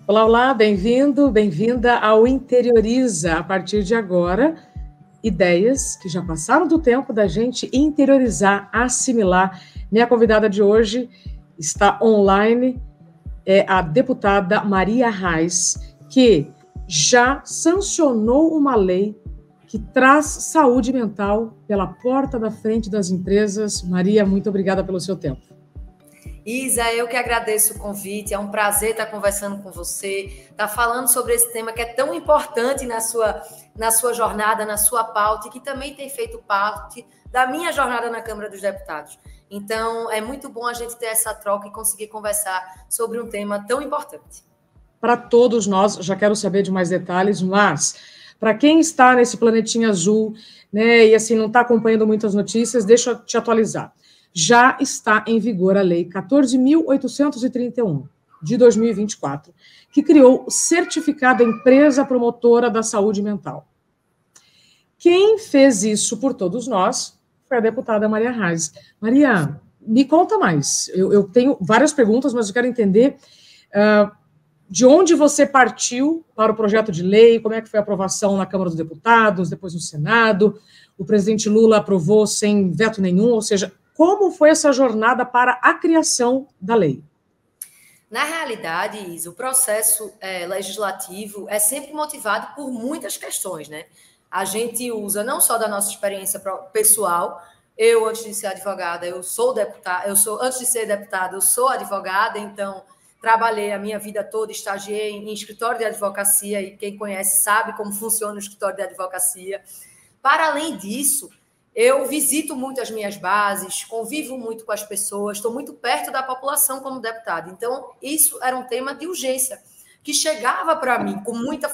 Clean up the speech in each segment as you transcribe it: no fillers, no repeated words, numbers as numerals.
Olá, olá, bem-vindo, bem-vinda ao Interioriza. A partir de agora, ideias que já passaram do tempo da gente interiorizar, assimilar. Minha convidada de hoje está online, é a deputada Maria Reis, que já sancionou uma lei que traz saúde mental pela porta da frente das empresas. Maria, muito obrigada pelo seu tempo. Isa, eu que agradeço o convite, é um prazer estar conversando com você, estar falando sobre esse tema que é tão importante na sua jornada, na sua pauta, e que também tem feito parte da minha jornada na Câmara dos Deputados. Então, é muito bom a gente ter essa troca e conseguir conversar sobre um tema tão importante. Para todos nós, já quero saber de mais detalhes, mas para quem está nesse planetinha azul, né, e assim não está acompanhando muitas notícias, deixa eu te atualizar. Já está em vigor a Lei 14.831, de 2024, que criou o Certificado Empresa Promotora da Saúde Mental. Quem fez isso por todos nós foi a deputada Maria Reis. Maria, me conta mais. Eu tenho várias perguntas, mas eu quero entender de onde você partiu para o projeto de lei, como é que foi a aprovação na Câmara dos Deputados, depois no Senado, o presidente Lula aprovou sem veto nenhum, ou seja, como foi essa jornada para a criação da lei? Na realidade, Isa, o processo legislativo é sempre motivado por muitas questões, né? A gente usa não só da nossa experiência pessoal. Eu, antes de ser advogada, eu sou deputada, antes de ser deputada, eu sou advogada, então trabalhei a minha vida toda, estagiei em escritório de advocacia, e quem conhece sabe como funciona o escritório de advocacia. Para além disso, eu visito muito as minhas bases, convivo muito com as pessoas, estou muito perto da população como deputada. Então, isso era um tema de urgência, que chegava para mim com muita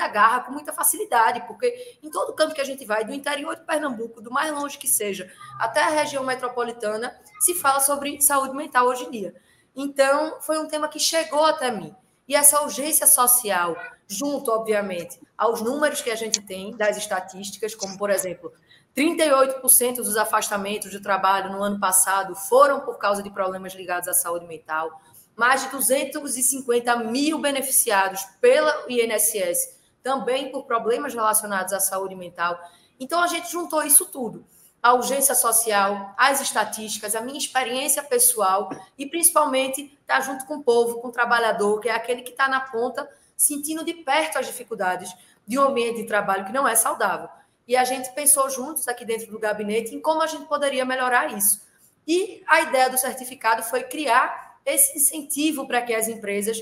garra, com muita facilidade, porque em todo canto que a gente vai, do interior de Pernambuco, do mais longe que seja, até a região metropolitana, se fala sobre saúde mental hoje em dia. Então, foi um tema que chegou até mim. E essa urgência social, junto, obviamente, aos números que a gente tem das estatísticas, como, por exemplo, 38% dos afastamentos de trabalho no ano passado foram por causa de problemas ligados à saúde mental, mais de 250 mil beneficiados pela INSS, também por problemas relacionados à saúde mental. Então, a gente juntou isso tudo. A urgência social, as estatísticas, a minha experiência pessoal e, principalmente, estar junto com o povo, com o trabalhador, que é aquele que está na ponta, sentindo de perto as dificuldades de um ambiente de trabalho que não é saudável. E a gente pensou juntos aqui dentro do gabinete em como a gente poderia melhorar isso. E a ideia do certificado foi criar esse incentivo para que as empresas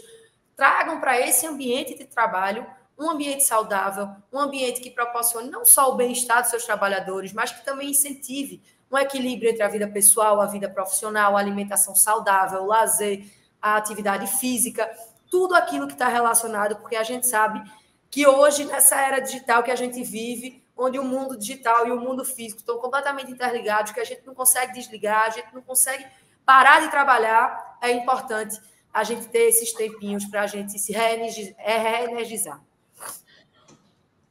tragam para esse ambiente de trabalho um ambiente saudável, um ambiente que proporcione não só o bem-estar dos seus trabalhadores, mas que também incentive um equilíbrio entre a vida pessoal, a vida profissional, a alimentação saudável, o lazer, a atividade física, tudo aquilo que está relacionado, porque a gente sabe que hoje, nessa era digital que a gente vive, onde o mundo digital e o mundo físico estão completamente interligados, que a gente não consegue desligar, a gente não consegue parar de trabalhar, é importante a gente ter esses tempinhos para a gente se reenergizar.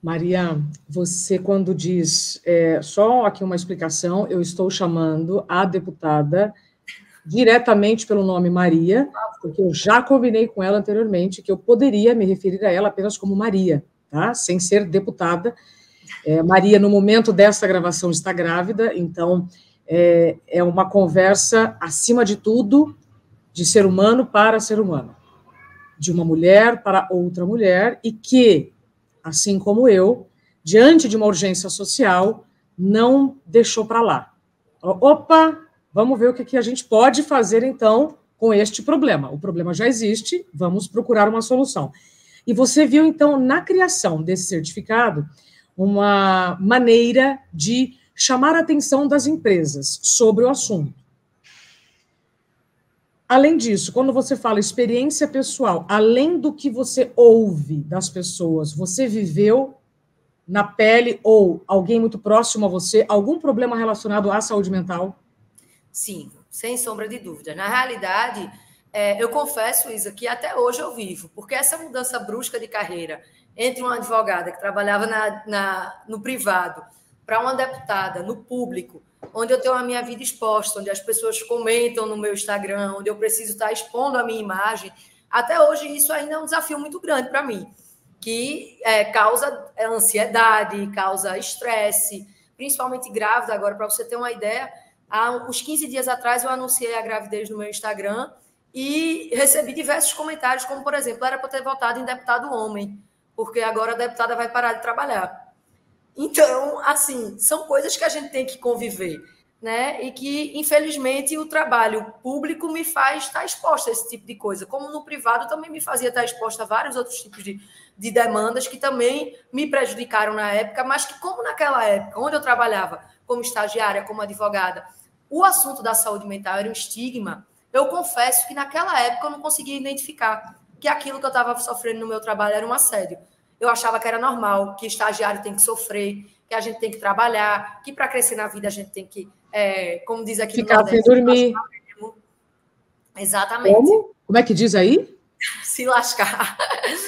Maria, você quando diz, só aqui uma explicação, eu estou chamando a deputada diretamente pelo nome Maria, porque eu já combinei com ela anteriormente que eu poderia me referir a ela apenas como Maria, tá? Sem ser deputada. Maria, no momento desta gravação, está grávida, então é uma conversa, acima de tudo, de ser humano para ser humano, de uma mulher para outra mulher, e que, assim como eu, diante de uma urgência social, não deixou para lá. Opa, vamos ver o que a gente pode fazer, então, com este problema. O problema já existe, vamos procurar uma solução. E você viu, então, na criação desse certificado, uma maneira de chamar a atenção das empresas sobre o assunto. Além disso, quando você fala experiência pessoal, além do que você ouve das pessoas, você viveu na pele ou alguém muito próximo a você algum problema relacionado à saúde mental? Sim, sem sombra de dúvida. Na realidade, eu confesso, Isa, que até hoje eu vivo, porque essa mudança brusca de carreira entre uma advogada que trabalhava no privado para uma deputada no público, onde eu tenho a minha vida exposta, onde as pessoas comentam no meu Instagram, onde eu preciso estar expondo a minha imagem, Até hoje, isso ainda é um desafio muito grande para mim, que causa ansiedade, causa estresse, principalmente grávida. Agora, para você ter uma ideia, há uns 15 dias atrás eu anunciei a gravidez no meu Instagram e recebi diversos comentários, como, por exemplo, era para ter votado em deputado homem, porque agora a deputada vai parar de trabalhar. Então, assim, são coisas que a gente tem que conviver, né? E que, infelizmente, o trabalho público me faz estar exposta a esse tipo de coisa, como no privado também me fazia estar exposta a vários outros tipos de demandas que também me prejudicaram na época, mas que, como naquela época, onde eu trabalhava como estagiária, como advogada, o assunto da saúde mental era um estigma, eu confesso que naquela época eu não conseguia identificar que aquilo que eu estava sofrendo no meu trabalho era um assédio. Eu achava que era normal, que estagiário tem que sofrer, que a gente tem que trabalhar, que para crescer na vida a gente tem que, como diz aqui ficar no Nordeste, sem dormir. Exatamente. Como é que diz aí? Se lascar.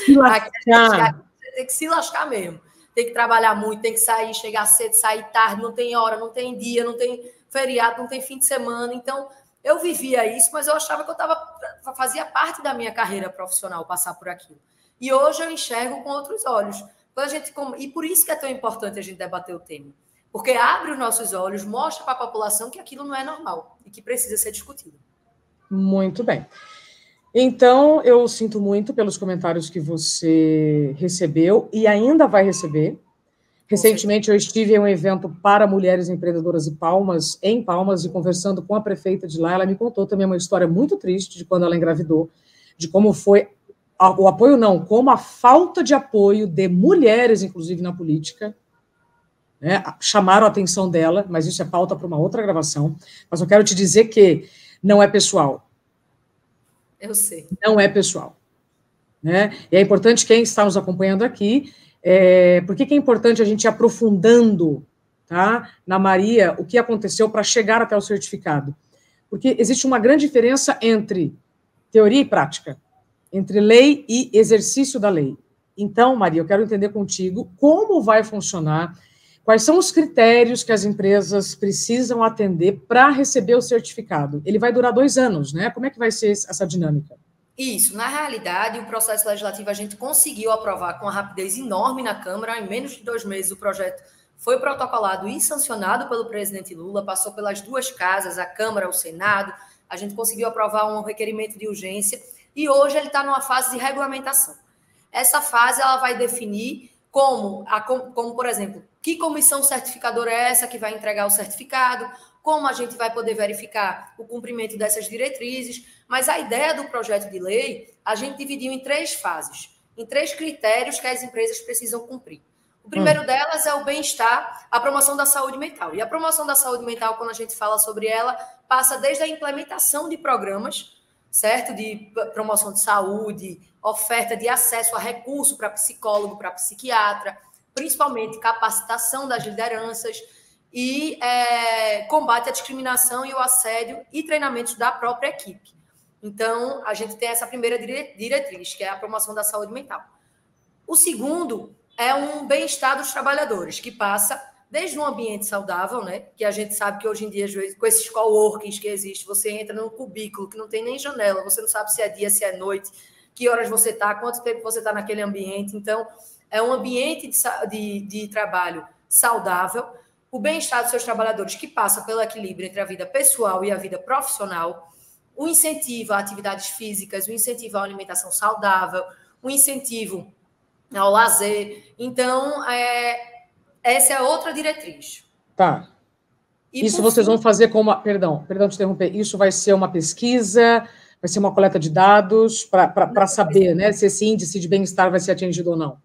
Se lascar. Tem que se lascar mesmo. Tem que trabalhar muito, tem que sair, chegar cedo, sair tarde, não tem hora, não tem dia, não tem feriado, não tem fim de semana. Então, eu vivia isso, mas eu achava que fazia parte da minha carreira profissional passar por aquilo. E hoje eu enxergo com outros olhos. E por isso que é tão importante a gente debater o tema. Porque abre os nossos olhos, mostra para a população que aquilo não é normal e que precisa ser discutido. Muito bem. Então, eu sinto muito pelos comentários que você recebeu e ainda vai receber. Recentemente, eu estive em um evento para mulheres empreendedoras em Palmas, e conversando com a prefeita de lá, ela me contou também uma história muito triste de quando ela engravidou, de como foi o apoio não, como a falta de apoio de mulheres, inclusive na política, né, chamaram a atenção dela, mas isso é pauta para uma outra gravação. Mas eu quero te dizer que não é pessoal. Eu sei. Não é pessoal. Né? E é importante quem está nos acompanhando aqui, por que é importante a gente ir aprofundando, tá, na Maria o que aconteceu para chegar até o certificado? Porque existe uma grande diferença entre teoria e prática, entre lei e exercício da lei. Então, Maria, eu quero entender contigo como vai funcionar, quais são os critérios que as empresas precisam atender para receber o certificado. Ele vai durar 2 anos, né? Como é que vai ser essa dinâmica? Isso, na realidade, o processo legislativo a gente conseguiu aprovar com uma rapidez enorme na Câmara. Em menos de 2 meses, o projeto foi protocolado e sancionado pelo presidente Lula, passou pelas 2 casas, a Câmara, o Senado. A gente conseguiu aprovar um requerimento de urgência e hoje ele está numa fase de regulamentação. Essa fase ela vai definir como, por exemplo, que comissão certificadora é essa que vai entregar o certificado, como a gente vai poder verificar o cumprimento dessas diretrizes, mas a ideia do projeto de lei, a gente dividiu em 3 fases, em 3 critérios que as empresas precisam cumprir. O primeiro delas é o bem-estar, a promoção da saúde mental. E a promoção da saúde mental, quando a gente fala sobre ela, passa desde a implementação de programas, certo? De promoção de saúde, oferta de acesso a recurso para psicólogo, para psiquiatra, principalmente capacitação das lideranças e combate à discriminação e o assédio e treinamentos da própria equipe. Então, a gente tem essa primeira diretriz, que é a promoção da saúde mental. O segundo é um bem-estar dos trabalhadores, que passa desde um ambiente saudável, né? Que a gente sabe que hoje em dia, às vezes, com esses coworkings que existem, você entra num cubículo que não tem nem janela, você não sabe se é dia, se é noite, que horas você está, quanto tempo você está naquele ambiente. Então, é um ambiente de trabalho saudável, o bem-estar dos seus trabalhadores, que passa pelo equilíbrio entre a vida pessoal e a vida profissional, o incentivo a atividades físicas, o incentivo à alimentação saudável, o incentivo ao lazer. Então, essa é outra diretriz. Tá. E isso vocês vão fazer como... Perdão te interromper. Isso vai ser uma pesquisa, vai ser uma coleta de dados para saber, né, se esse índice de bem-estar vai ser atingido ou não.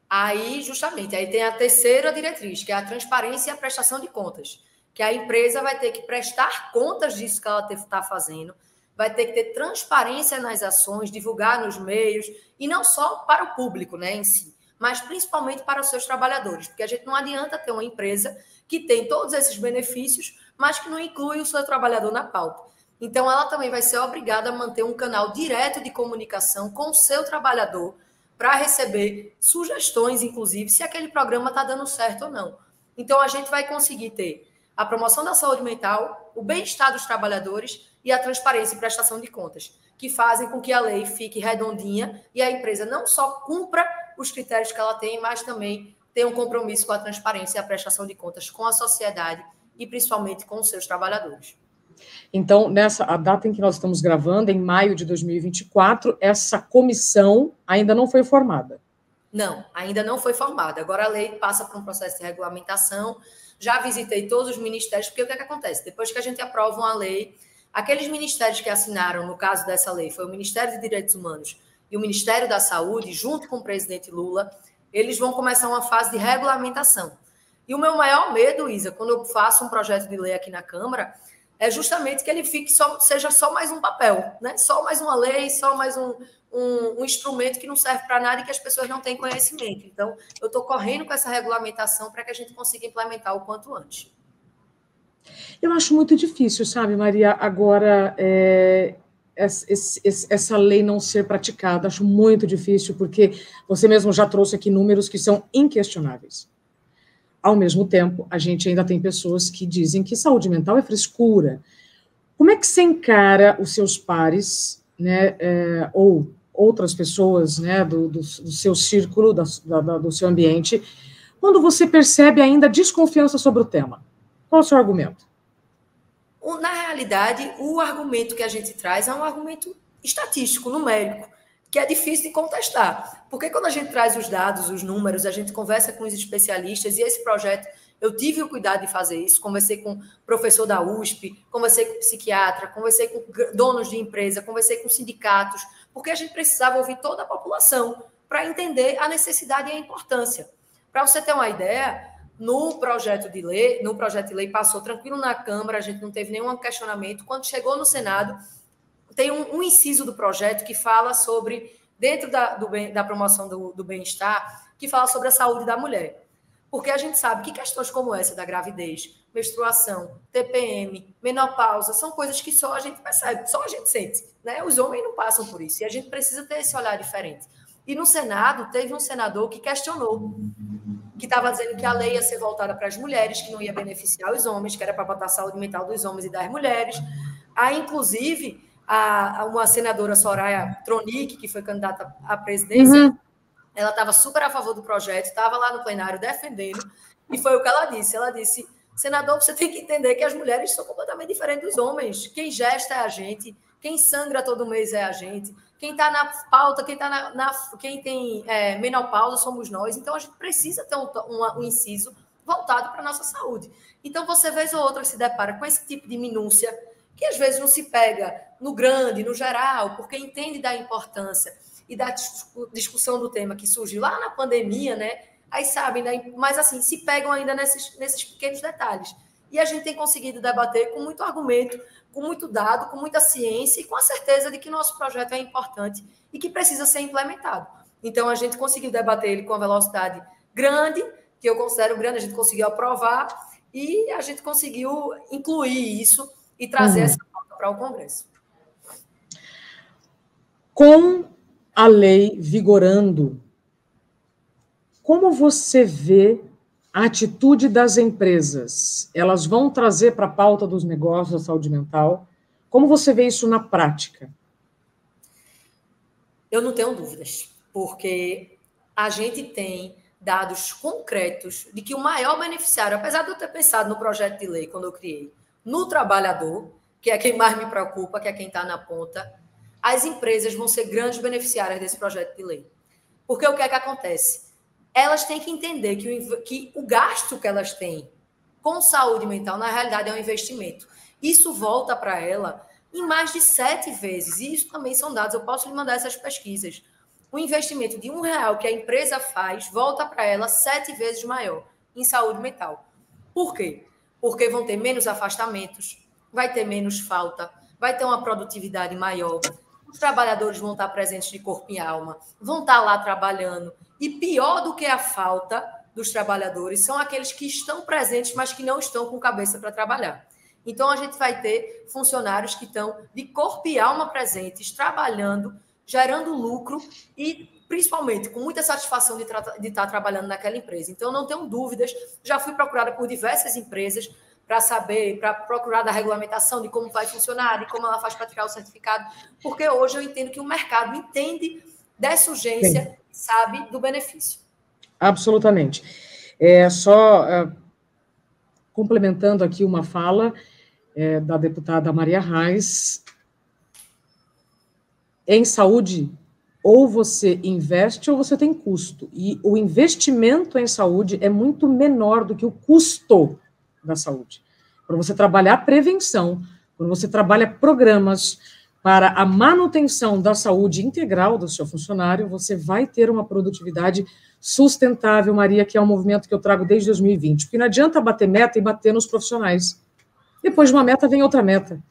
Aí, justamente, aí tem a terceira diretriz, que é a transparência e a prestação de contas, que a empresa vai ter que prestar contas disso que ela está fazendo, vai ter que ter transparência nas ações, divulgar nos meios, e não só para o público, né, em si, mas principalmente para os seus trabalhadores, porque a gente não adianta ter uma empresa que tem todos esses benefícios, mas que não inclui o seu trabalhador na pauta. Então, ela também vai ser obrigada a manter um canal direto de comunicação com o seu trabalhador, para receber sugestões, inclusive, se aquele programa está dando certo ou não. Então, a gente vai conseguir ter a promoção da saúde mental, o bem-estar dos trabalhadores e a transparência e prestação de contas, que fazem com que a lei fique redondinha e a empresa não só cumpra os critérios que ela tem, mas também tenha um compromisso com a transparência e a prestação de contas com a sociedade e principalmente com os seus trabalhadores. Então, a data em que nós estamos gravando, em maio de 2024, essa comissão ainda não foi formada. Não, ainda não foi formada. Agora a lei passa por um processo de regulamentação. Já visitei todos os ministérios, porque o que é que acontece? Depois que a gente aprova uma lei, aqueles ministérios que assinaram, no caso dessa lei, foi o Ministério de Direitos Humanos e o Ministério da Saúde, junto com o presidente Lula, eles vão começar uma fase de regulamentação. E o meu maior medo, Isa, quando eu faço um projeto de lei aqui na Câmara, é justamente que ele seja só mais um papel, né? Só mais uma lei, só mais um instrumento que não serve para nada e que as pessoas não têm conhecimento. Então, eu estou correndo com essa regulamentação para que a gente consiga implementar o quanto antes. Eu acho muito difícil, sabe, Maria, agora essa lei não ser praticada. Acho muito difícil, porque você mesmo já trouxe aqui números que são inquestionáveis. Ao mesmo tempo, a gente ainda tem pessoas que dizem que saúde mental é frescura. Como é que você encara os seus pares, né, ou outras pessoas, né, do seu círculo, do seu ambiente, quando você percebe ainda desconfiança sobre o tema? Qual é o seu argumento? Na realidade, o argumento que a gente traz é um argumento estatístico, numérico, que é difícil de contestar. Porque quando a gente traz os dados, os números, a gente conversa com os especialistas, e esse projeto, eu tive o cuidado de fazer isso, conversei com o professor da USP, conversei com o psiquiatra, conversei com donos de empresa, conversei com sindicatos, porque a gente precisava ouvir toda a população para entender a necessidade e a importância. Para você ter uma ideia, no projeto de lei passou tranquilo na Câmara, a gente não teve nenhum questionamento. Quando chegou no Senado, tem um inciso do projeto que fala sobre, dentro da promoção do bem-estar, que fala sobre a saúde da mulher. Porque a gente sabe que questões como essa da gravidez, menstruação, TPM, menopausa, são coisas que só a gente percebe, só a gente sente, né? Os homens não passam por isso, e a gente precisa ter esse olhar diferente. E no Senado, teve um senador que questionou, que estava dizendo que a lei ia ser voltada para as mulheres, que não ia beneficiar os homens, que era para botar a saúde mental dos homens e das mulheres. Aí, inclusive, uma senadora, Soraya Tronic, que foi candidata à presidência, ela estava super a favor do projeto, estava lá no plenário defendendo, e foi o que ela disse. Ela disse, senador, você tem que entender que as mulheres são completamente diferentes dos homens. Quem gesta é a gente, quem sangra todo mês é a gente, quem está na pauta, quem tem menopausa somos nós. Então, a gente precisa ter um inciso voltado para a nossa saúde. Então, você, vez ou outra, se depara com esse tipo de minúcia, que às vezes não se pega no grande, no geral, porque entende da importância e da discussão do tema que surgiu lá na pandemia, né? Aí sabem, né? Mas assim, se pegam ainda nesses pequenos detalhes. E a gente tem conseguido debater com muito argumento, com muito dado, com muita ciência e com a certeza de que nosso projeto é importante e que precisa ser implementado. Então, a gente conseguiu debater ele com uma velocidade grande, que eu considero grande, a gente conseguiu aprovar e a gente conseguiu incluir isso e trazer essa pauta para o Congresso. Com a lei vigorando, como você vê a atitude das empresas? Elas vão trazer para a pauta dos negócios a saúde mental? Como você vê isso na prática? Eu não tenho dúvidas, porque a gente tem dados concretos de que o maior beneficiário, apesar de eu ter pensado no projeto de lei quando eu criei, no trabalhador, que é quem mais me preocupa, que é quem está na ponta, as empresas vão ser grandes beneficiárias desse projeto de lei. Porque o que é que acontece? Elas têm que entender que o gasto que elas têm com saúde mental, na realidade, é um investimento. Isso volta para ela em mais de 7 vezes. E isso também são dados, eu posso lhe mandar essas pesquisas. O investimento de R$1 que a empresa faz volta para ela 7 vezes maior em saúde mental. Por quê? Porque vão ter menos afastamentos, vai ter menos falta, vai ter uma produtividade maior. Os trabalhadores vão estar presentes de corpo e alma, vão estar lá trabalhando. E pior do que a falta dos trabalhadores são aqueles que estão presentes, mas que não estão com cabeça para trabalhar. Então, a gente vai ter funcionários que estão de corpo e alma presentes, trabalhando, gerando lucro e, principalmente, com muita satisfação de estar trabalhando naquela empresa. Então, não tenho dúvidas. Já fui procurada por diversas empresas para saber, para procurar da regulamentação, de como vai funcionar, de como ela faz para tirar o certificado, porque hoje eu entendo que o mercado entende dessa urgência, sabe do benefício. Absolutamente. Complementando aqui uma fala da deputada Maria Reis, em saúde, ou você investe ou você tem custo. E o investimento em saúde é muito menor do que o custo da saúde. Quando você trabalha a prevenção, quando você trabalha programas para a manutenção da saúde integral do seu funcionário, você vai ter uma produtividade sustentável, Maria, que é um movimento que eu trago desde 2020. Porque não adianta bater meta e bater nos profissionais. Depois de uma meta vem outra meta.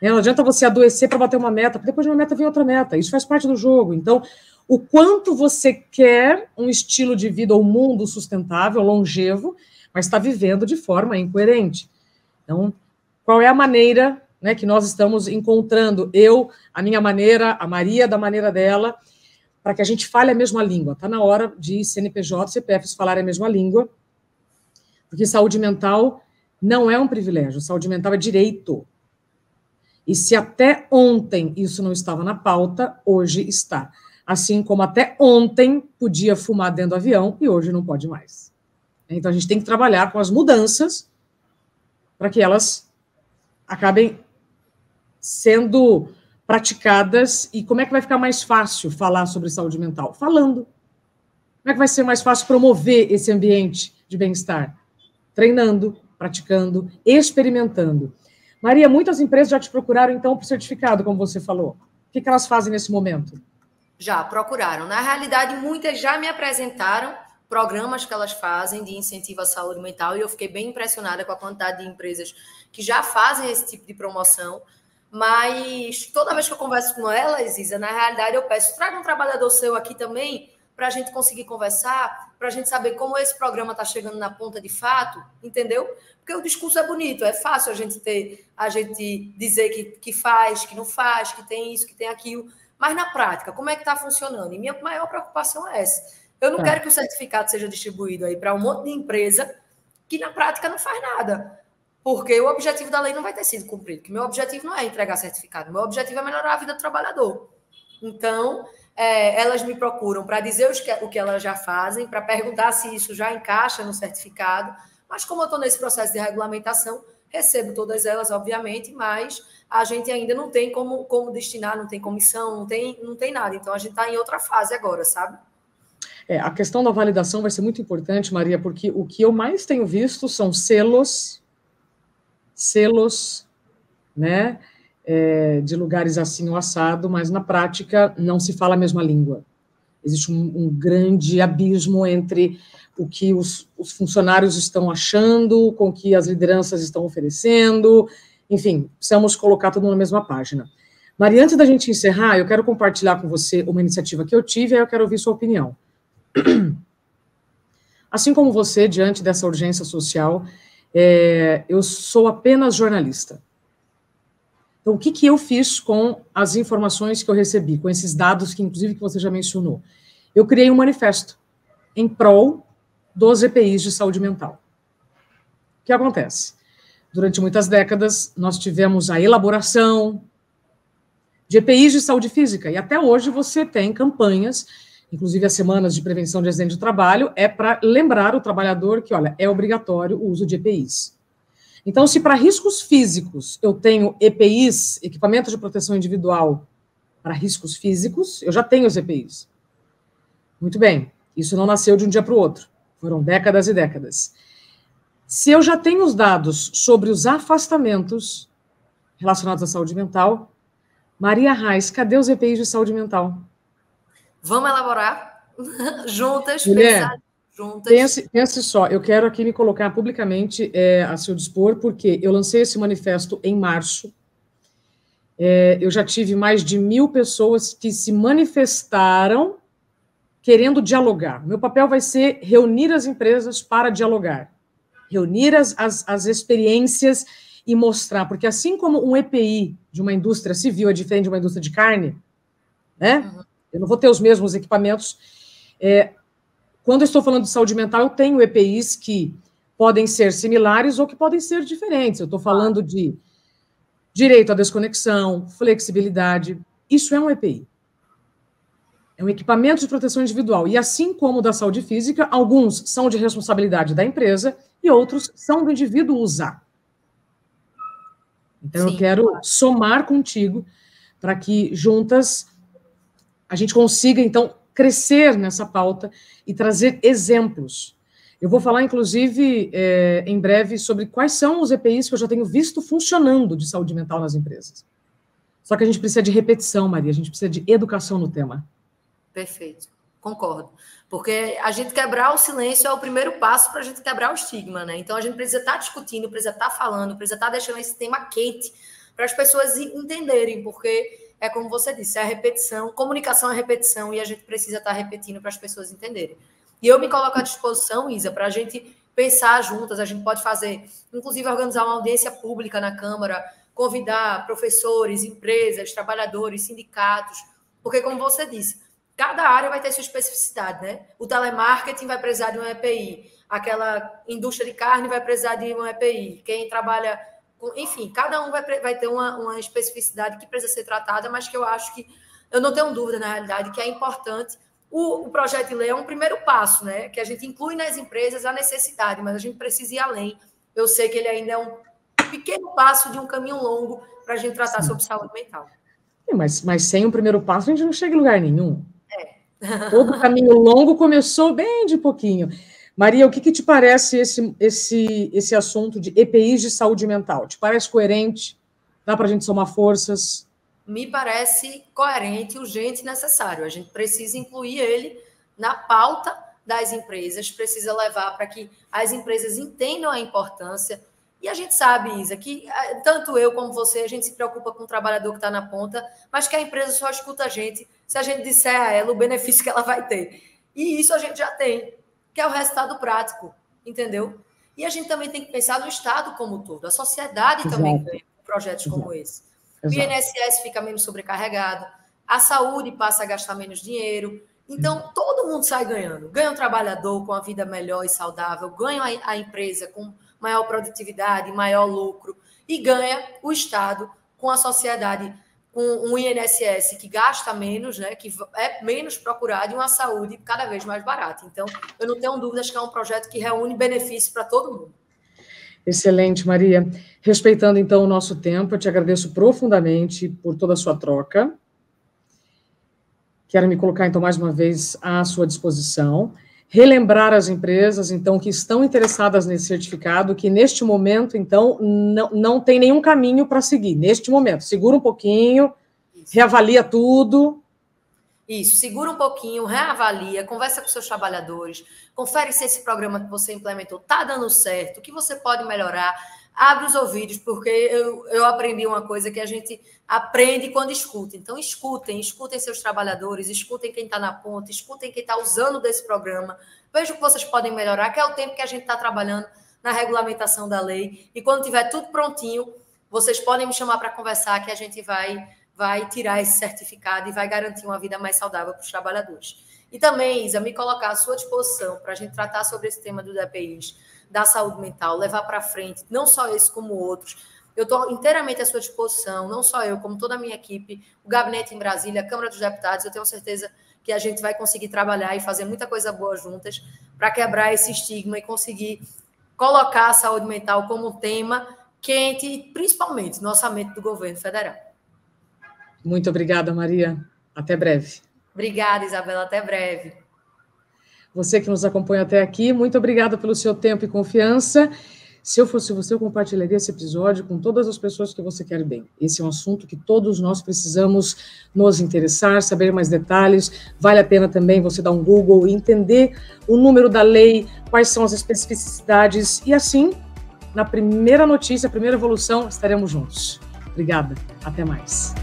Não adianta você adoecer para bater uma meta, porque depois de uma meta vem outra meta. Isso faz parte do jogo. Então, o quanto você quer um estilo de vida ou mundo sustentável, longevo, mas está vivendo de forma incoerente. Então, qual é a maneira, né, que nós estamos encontrando? Eu, a minha maneira, a Maria, da maneira dela, para que a gente fale a mesma língua. Está na hora de CNPJ, CPFs falarem a mesma língua, porque saúde mental não é um privilégio, saúde mental é direito. E se até ontem isso não estava na pauta, hoje está. Assim como até ontem podia fumar dentro do avião e hoje não pode mais. Então a gente tem que trabalhar com as mudanças para que elas acabem sendo praticadas. E como é que vai ficar mais fácil falar sobre saúde mental? Falando. Como é que vai ser mais fácil promover esse ambiente de bem-estar? Treinando, praticando, experimentando. Maria, muitas empresas já te procuraram, então, para o certificado, como você falou. O que elas fazem nesse momento? Já procuraram. Na realidade, muitas já me apresentaram programas que elas fazem de incentivo à saúde mental e eu fiquei bem impressionada com a quantidade de empresas que já fazem esse tipo de promoção. Mas toda vez que eu converso com elas, Isa, na realidade eu peço, traga um trabalhador seu aqui também para a gente conseguir conversar, para a gente saber como esse programa está chegando na ponta de fato, entendeu? Porque o discurso é bonito, é fácil a gente dizer que faz, que não faz, que tem isso, que tem aquilo, mas na prática, como é que está funcionando? E minha maior preocupação é essa. Eu não quero que o certificado seja distribuído aí para um monte de empresa que na prática não faz nada, porque o objetivo da lei não vai ter sido cumprido, que meu objetivo não é entregar certificado, meu objetivo é melhorar a vida do trabalhador. Então, elas me procuram para dizer o que elas já fazem, para perguntar se isso já encaixa no certificado, mas como eu estou nesse processo de regulamentação, recebo todas elas, obviamente, mas a gente ainda não tem como destinar, não tem comissão, não tem nada. Então, a gente está em outra fase agora, sabe? A questão da validação vai ser muito importante, Maria, porque o que eu mais tenho visto são selos, né, de lugares assim ou assado, mas na prática não se fala a mesma língua. Existe um grande abismo entre o que os funcionários estão achando, com o que as lideranças estão oferecendo, enfim, precisamos colocar tudo na mesma página. Maria, antes da gente encerrar, eu quero compartilhar com você uma iniciativa que eu tive, aí eu quero ouvir sua opinião. Assim como você, diante dessa urgência social, eu sou apenas jornalista. Então, o que eu fiz com as informações que eu recebi, com esses dados que, inclusive, que você já mencionou? Eu criei um manifesto em prol dos EPIs de saúde mental. O que acontece? Durante muitas décadas, nós tivemos a elaboração de EPIs de saúde física, e até hoje você tem campanhas, inclusive as semanas de prevenção de acidente de trabalho, para lembrar o trabalhador que, olha, é obrigatório o uso de EPIs. Então, se para riscos físicos eu tenho EPIs, equipamentos de proteção individual para riscos físicos, eu já tenho os EPIs. Muito bem, isso não nasceu de um dia para o outro, foram décadas e décadas. Se eu já tenho os dados sobre os afastamentos relacionados à saúde mental, Maria Reis, cadê os EPIs de saúde mental? Vamos elaborar juntas, Mulher, pensar juntas. Pense só, eu quero aqui me colocar publicamente a seu dispor, porque eu lancei esse manifesto em março, eu já tive mais de 1.000 pessoas que se manifestaram querendo dialogar. Meu papel vai ser reunir as empresas para dialogar, reunir as experiências e mostrar, porque assim como um EPI de uma indústria civil é diferente de uma indústria de carne, né? Uhum. Eu não vou ter os mesmos equipamentos. Quando eu estou falando de saúde mental, eu tenho EPIs que podem ser similares ou que podem ser diferentes. Eu estou falando de direito à desconexão, flexibilidade. Isso é um EPI. É um equipamento de proteção individual. E assim como o da saúde física, alguns são de responsabilidade da empresa e outros são do indivíduo usar. Então, eu quero somar contigo para que juntas a gente consiga, então, crescer nessa pauta e trazer exemplos. Eu vou falar, inclusive, em breve, sobre quais são os EPIs que eu já tenho visto funcionando de saúde mental nas empresas. Só que a gente precisa de repetição, Maria, a gente precisa de educação no tema. Perfeito, concordo. Porque a gente quebrar o silêncio é o primeiro passo para a gente quebrar o estigma, né? Então, a gente precisa estar discutindo, precisa estar falando, precisa estar deixando esse tema quente para as pessoas entenderem, porque é como você disse, é a repetição, comunicação é repetição e a gente precisa estar repetindo para as pessoas entenderem. E eu me coloco à disposição, Isa, para a gente pensar juntas, a gente pode fazer, inclusive organizar uma audiência pública na Câmara, convidar professores, empresas, trabalhadores, sindicatos, porque, como você disse, cada área vai ter sua especificidade, né? O telemarketing vai precisar de um EPI, aquela indústria de carne vai precisar de um EPI, quem trabalha... Enfim, cada um vai ter uma especificidade que precisa ser tratada, mas que eu acho que, eu não tenho dúvida, na realidade, que é importante. O projeto de lei é um primeiro passo, né? Que a gente inclui nas empresas a necessidade, mas a gente precisa ir além. Eu sei que ele ainda é um pequeno passo de um caminho longo para a gente tratar sobre saúde mental. Mas sem o primeiro passo, a gente não chega em lugar nenhum. Todo o caminho longo começou bem de pouquinho. Maria, o que te parece esse assunto de EPIs de saúde mental? Te parece coerente? Dá para a gente somar forças? Me parece coerente, urgente e necessário. A gente precisa incluir ele na pauta das empresas, precisa levar para que as empresas entendam a importância. E a gente sabe, Isa, que tanto eu como você, a gente se preocupa com o trabalhador que está na ponta, mas que a empresa só escuta a gente se a gente disser a ela o benefício que ela vai ter. E isso a gente já tem, que é o resultado prático, entendeu? E a gente também tem que pensar no Estado como um todo. A sociedade também ganha projetos como esse. O INSS fica menos sobrecarregado, a saúde passa a gastar menos dinheiro. Então, todo mundo sai ganhando. Ganha o trabalhador com a vida melhor e saudável, ganha a empresa com maior produtividade, maior lucro, e ganha o Estado com a sociedade, com um INSS que gasta menos, né, que é menos procurado, e uma saúde cada vez mais barata. Então, eu não tenho dúvidas que é um projeto que reúne benefícios para todo mundo. Excelente, Maria. Respeitando, então, o nosso tempo, eu te agradeço profundamente por toda a sua troca. Quero me colocar, então, mais uma vez à sua disposição. Relembrar as empresas, então, que estão interessadas nesse certificado, que neste momento, então, não tem nenhum caminho para seguir. Neste momento, segura um pouquinho, reavalia tudo. Isso, segura um pouquinho, reavalia, conversa com seus trabalhadores, confere se esse programa que você implementou está dando certo, o que você pode melhorar, abre os ouvidos, porque eu aprendi uma coisa que a gente aprende quando escuta. Então, escutem seus trabalhadores, escutem quem está na ponta, escutem quem está usando desse programa, vejam o que vocês podem melhorar, que é o tempo que a gente está trabalhando na regulamentação da lei, e quando tiver tudo prontinho, vocês podem me chamar para conversar, que a gente vai tirar esse certificado e vai garantir uma vida mais saudável para os trabalhadores. E também, Isa, me colocar à sua disposição para a gente tratar sobre esse tema dos EPIs, da saúde mental, levar para frente, não só esse como outros. Eu estou inteiramente à sua disposição, não só eu, como toda a minha equipe, o gabinete em Brasília, a Câmara dos Deputados, eu tenho certeza que a gente vai conseguir trabalhar e fazer muita coisa boa juntas para quebrar esse estigma e conseguir colocar a saúde mental como um tema quente e principalmente no orçamento do governo federal. Muito obrigada, Maria. Até breve. Obrigada, Isabela. Até breve. Você que nos acompanha até aqui, muito obrigada pelo seu tempo e confiança. Se eu fosse você, eu compartilharia esse episódio com todas as pessoas que você quer bem. Esse é um assunto que todos nós precisamos nos interessar, saber mais detalhes. Vale a pena também você dar um Google e entender o número da lei, quais são as especificidades. E assim, na primeira notícia, a primeira evolução, estaremos juntos. Obrigada. Até mais.